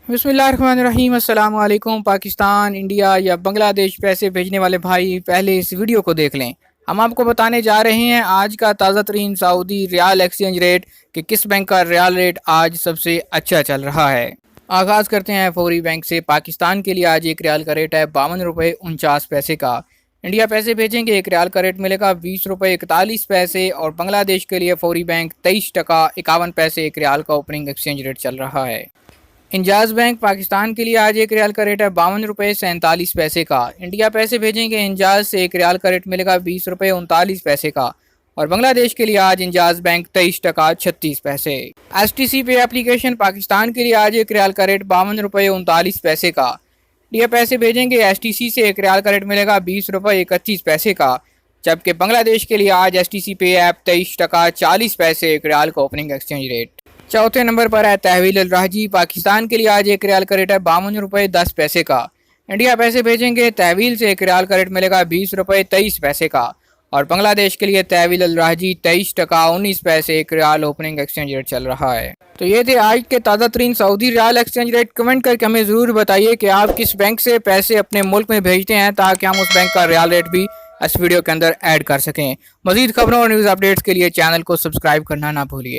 बिस्मिल्लाहिर्रहमानिर्रहीम। अस्सलाम वालेकुम। पाकिस्तान, इंडिया या बांग्लादेश पैसे भेजने वाले भाई पहले इस वीडियो को देख लें। हम आपको बताने जा रहे हैं आज का ताज़ा तरीन सऊदी रियाल एक्सचेंज रेट कि किस बैंक का रियाल रेट आज सबसे अच्छा चल रहा है। आगाज़ करते हैं फौरी बैंक से। पाकिस्तान के लिए आज एक रियाल का रेट है 52 रुपये 49 पैसे का। इंडिया पैसे भेजेंगे एक रियाल का रेट मिलेगा 20 रुपये 41 पैसे और बांग्लादेश के लिए फौरी बैंक 23 टका 51 पैसे एक रियाल का ओपनिंग एक्सचेंज रेट चल रहा है। इंजाज बैंक पाकिस्तान के लिए आज एक रियाल का रेट है 52 रुपये 47 पैसे का। इंडिया पैसे भेजेंगे इंजाज से एक रियाल का रेट मिलेगा 20 रुपये 39 पैसे का और बांग्लादेश के लिए आज इंजाज बैंक 23 टका 36 पैसे। STC पे एप्लीकेशन पाकिस्तान के लिए आज एक रियाल का रेट 52 रुपये 39 पैसे का। इंडिया पैसे भेजेंगे STC से एक रियाल का रेट मिलेगा 20 रुपये 31 पैसे का, जबकि बांग्लादेश के लिए आज STC पे ऐप 23 टका 40 पैसे एक रियाल का ओपनिंग एक्सचेंज रेट। चौथे नंबर पर है तहवील अल राजी। पाकिस्तान के लिए आज एक रियाल का रेट है 52 रुपये 10 पैसे का। इंडिया पैसे भेजेंगे तहवील से एक रियाल का रेट मिलेगा 20 रुपये 23 पैसे का और बांग्लादेश के लिए तहवील अल राजी 23 टका 19 पैसे एक रियाल ओपनिंग एक्सचेंज रेट चल रहा है। तो ये थे आज के ताज़ा तरीन Saudi riyal exchange rate. Comment करके हमें ज़रूर बताइए कि आप किस बैंक से पैसे अपने मुल्क में भेजते हैं ताकि हम उस बैंक का रियाल रेट भी इस वीडियो के अंदर ऐड कर सकें। मज़ीद खबरों और न्यूज़ अपडेट्स के लिए चैनल को सब्सक्राइब करना ना भूलिए।